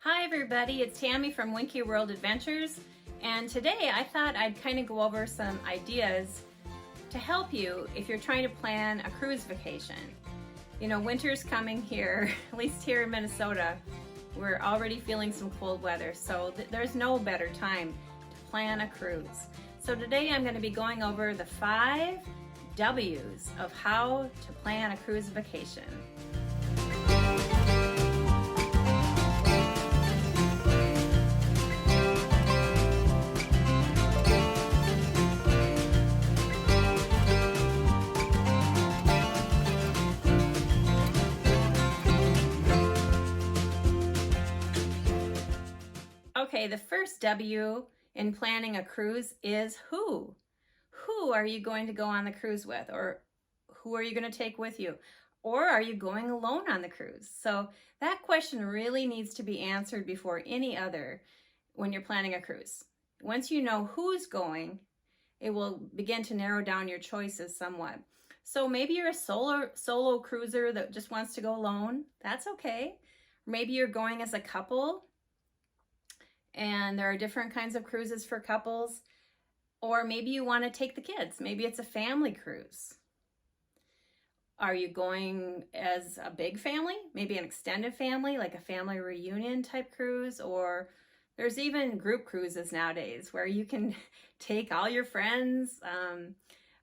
Hi everybody, it's Tammy from Winky World Adventures, and today I thought I'd kind of go over some ideas to help you if you're trying to plan a cruise vacation. You know, winter's coming here, at least here in Minnesota. We're already feeling some cold weather, so there's no better time to plan a cruise. So today I'm going to be going over the 5 W's of how to plan a cruise vacation. Okay, the first W in planning a cruise is who. Who are you going to go on the cruise with? Or who are you going to take with you? Or are you going alone on the cruise? So that question really needs to be answered before any other when you're planning a cruise. Once you know who's going, it will begin to narrow down your choices somewhat. So maybe you're a solo cruiser that just wants to go alone. That's okay. Maybe you're going as a couple, and there are different kinds of cruises for couples. Or maybe you want to take the kids. Maybe it's a family cruise. Are you going as a big family? Maybe an extended family, like a family reunion type cruise? Or there's even group cruises nowadays where you can take all your friends,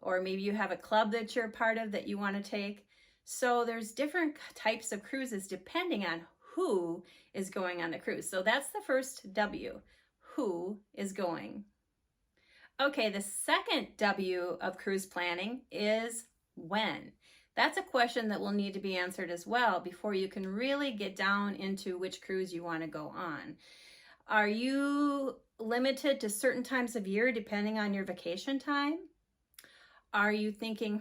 or maybe you have a club that you're a part of that you want to take. So there's different types of cruises depending on who is going on the cruise. So that's the first W, who is going. Okay, the second W of cruise planning is when. That's a question that will need to be answered as well before you can really get down into which cruise you want to go on. Are you limited to certain times of year depending on your vacation time? Are you thinking,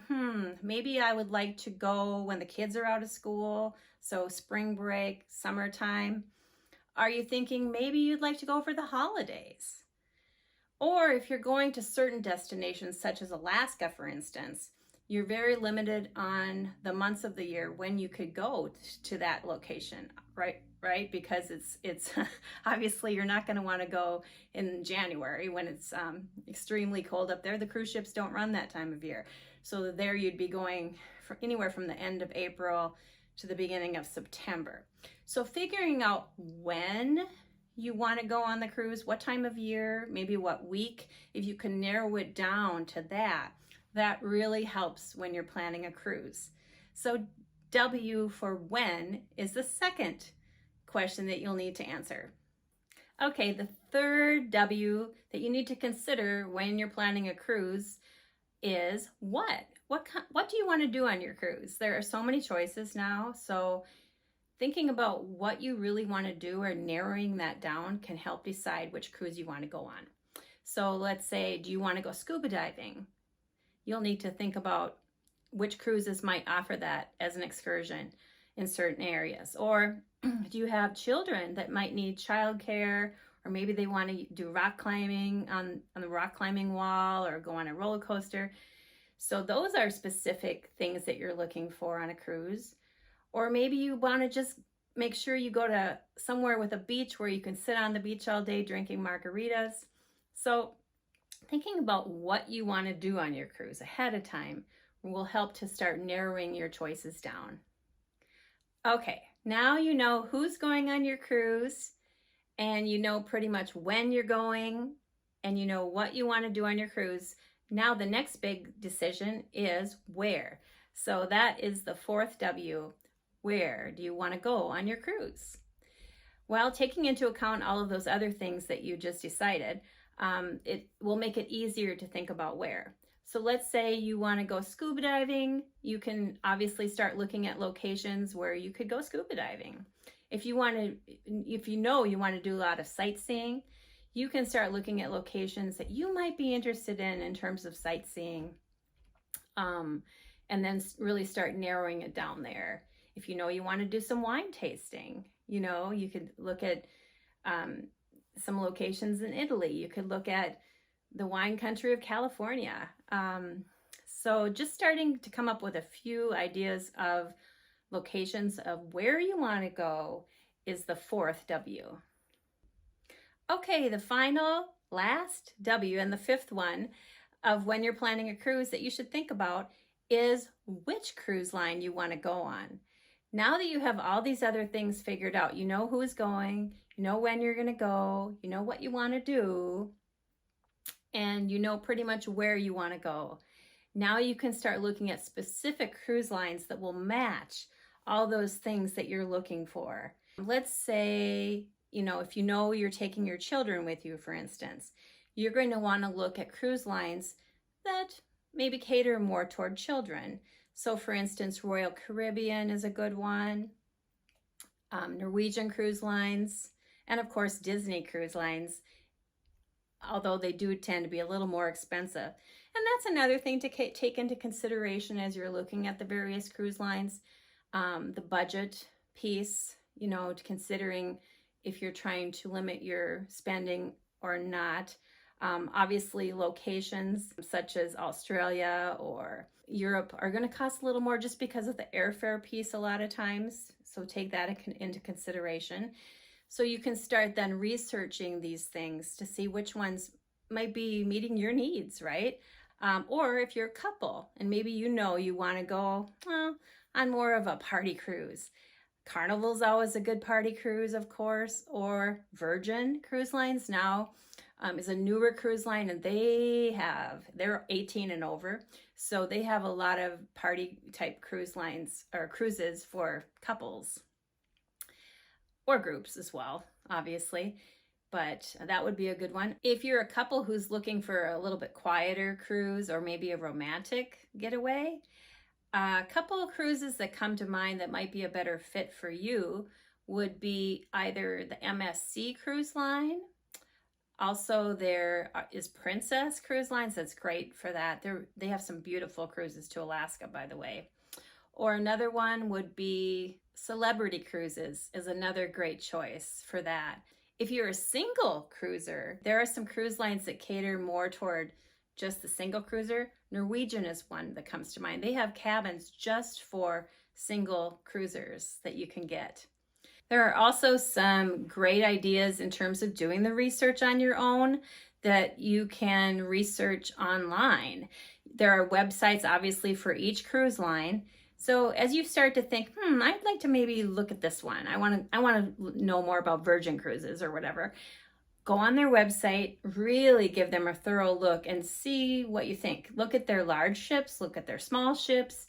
maybe I would like to go when the kids are out of school, so spring break, summertime? Are you thinking maybe you'd like to go for the holidays? Or if you're going to certain destinations, such as Alaska, for instance, you're very limited on the months of the year when you could go to that location, right? Because it's obviously you're not going to want to go in January when it's extremely cold up there. The cruise ships don't run that time of year. So there you'd be going for anywhere from the end of April to the beginning of September. So figuring out when you want to go on the cruise, what time of year, maybe what week, if you can narrow it down to that really helps when you're planning a cruise. So W for when is the second question that you'll need to answer. Okay, the third W that you need to consider when you're planning a cruise is what? What do you want to do on your cruise? There are so many choices now, so thinking about what you really want to do or narrowing that down can help decide which cruise you want to go on. So let's say, do you want to go scuba diving? You'll need to think about which cruises might offer that as an excursion in certain areas. Or do you have children that might need childcare, or maybe they want to do rock climbing on the rock climbing wall or go on a roller coaster? So those are specific things that you're looking for on a cruise. Or maybe you want to just make sure you go to somewhere with a beach where you can sit on the beach all day drinking margaritas. So thinking about what you want to do on your cruise ahead of time will help to start narrowing your choices down. Okay, now you know who's going on your cruise, and you know pretty much when you're going, and you know what you want to do on your cruise. Now the next big decision is where. So that is the fourth W. Where do you want to go on your cruise? Well, taking into account all of those other things that you just decided, it will make it easier to think about where. So let's say you want to go scuba diving. You can obviously start looking at locations where you could go scuba diving. If you know you want to do a lot of sightseeing, you can start looking at locations that you might be interested in terms of sightseeing, and then really start narrowing it down there. If you know you want to do some wine tasting, you could look at some locations in Italy. You could look at the wine country of California. So just starting to come up with a few ideas of locations of where you want to go is the fourth W. Okay, the last W and the fifth one of when you're planning a cruise that you should think about is which cruise line you want to go on. Now that you have all these other things figured out, you know who is going, you know when you're going to go, you know what you want to do, and you know pretty much where you want to go. Now you can start looking at specific cruise lines that will match all those things that you're looking for. Let's say, if you know you're taking your children with you, for instance, you're going to want to look at cruise lines that maybe cater more toward children. So for instance, Royal Caribbean is a good one, Norwegian Cruise Lines, and of course Disney Cruise Lines, although they do tend to be a little more expensive. And that's another thing to take into consideration as you're looking at the various cruise lines, the budget piece, considering if you're trying to limit your spending or not. Obviously, locations such as Australia or Europe are going to cost a little more just because of the airfare piece a lot of times. So take that into consideration. So you can start then researching these things to see which ones might be meeting your needs, right? Or if you're a couple and maybe you want to go on more of a party cruise. Carnival's always a good party cruise, of course, or Virgin Cruise Lines now is a newer cruise line, and they're 18 and over. So they have a lot of party type cruise lines or cruises for couples or groups as well, obviously. But that would be a good one. If you're a couple who's looking for a little bit quieter cruise or maybe a romantic getaway, a couple of cruises that come to mind that might be a better fit for you would be either the MSC Cruise Line. Also, there is Princess Cruise Lines. That's great for that. They have some beautiful cruises to Alaska, by the way. Or another one would be Celebrity Cruises is another great choice for that. If you're a single cruiser, there are some cruise lines that cater more toward just the single cruiser. Norwegian is one that comes to mind. They have cabins just for single cruisers that you can get. There are also some great ideas in terms of doing the research on your own that you can research online. There are websites, obviously, for each cruise line. So as you start to think, I'd like to maybe look at this one. I want to know more about Virgin Cruises or whatever. Go on their website, really give them a thorough look and see what you think. Look at their large ships, look at their small ships,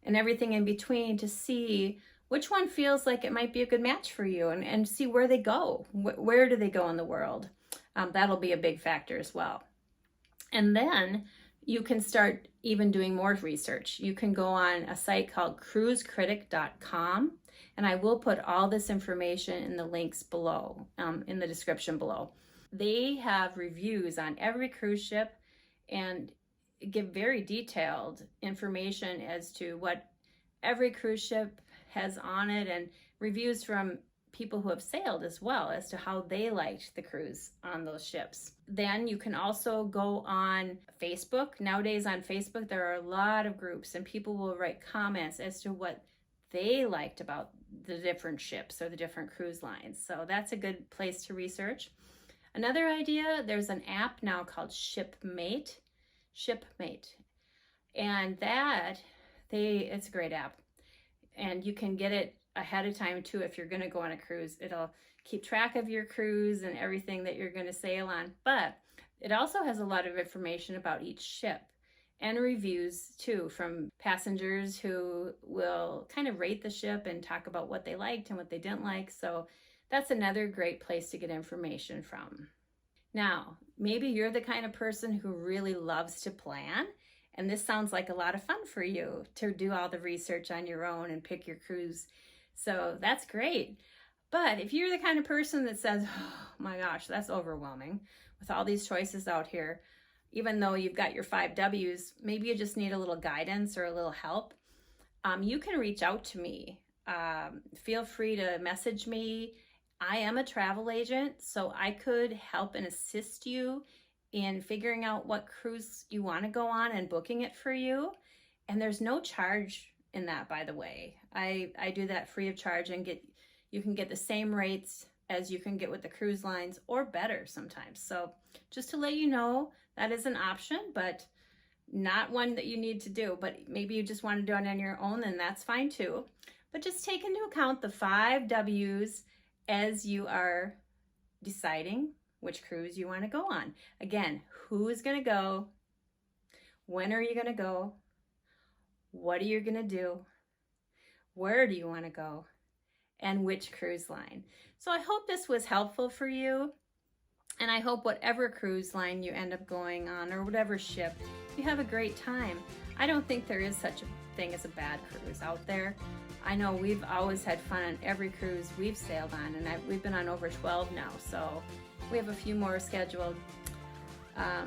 and everything in between to see which one feels like it might be a good match for you, and see where they go. Where do they go in the world? That'll be a big factor as well. And then you can start even doing more research. You can go on a site called cruisecritic.com, and I will put all this information in the links below, in the description below. They have reviews on every cruise ship and give very detailed information as to what every cruise ship has on it, and reviews from people who have sailed as well as to how they liked the cruise on those ships. Then you can also go on Facebook. Nowadays on Facebook, there are a lot of groups, and people will write comments as to what they liked about the different ships or the different cruise lines. So that's a good place to research. Another idea, there's an app now called Shipmate. And it's a great app. And you can get it ahead of time too if you're going to go on a cruise. It'll keep track of your cruise and everything that you're going to sail on. But it also has a lot of information about each ship and reviews too from passengers who will kind of rate the ship and talk about what they liked and what they didn't like. So that's another great place to get information from. Now, maybe you're the kind of person who really loves to plan, and this sounds like a lot of fun for you to do all the research on your own and pick your cruise. So that's great. But if you're the kind of person that says, oh my gosh, that's overwhelming with all these choices out here, even though you've got your 5 W's, maybe you just need a little guidance or a little help, you can reach out to me. Feel free to message me. I am a travel agent, so I could help and assist you in figuring out what cruise you want to go on and booking it for you. And there's no charge in that, by the way. I do that free of charge and get you can get the same rates as you can get with the cruise lines, or better sometimes. So just to let you know, that is an option, but not one that you need to do. But maybe you just want to do it on your own, then that's fine too. But just take into account the 5 W's as you are deciding which cruise you want to go on. Again, who is going to go? When are you going to go? What are you going to do? Where do you want to go? And which cruise line? So I hope this was helpful for you. And I hope whatever cruise line you end up going on, or whatever ship, you have a great time. I don't think there is such a thing as a bad cruise out there. I know we've always had fun on every cruise we've sailed on, and we've been on over 12 now, so we have a few more scheduled. I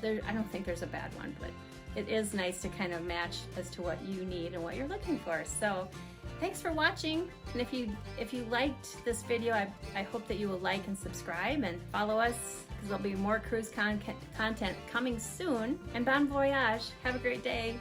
don't think there's a bad one, but it is nice to kind of match as to what you need and what you're looking for. So thanks for watching, and if you liked this video, I hope that you will like and subscribe and follow us, because there'll be more cruise content coming soon. And bon voyage. Have a great day.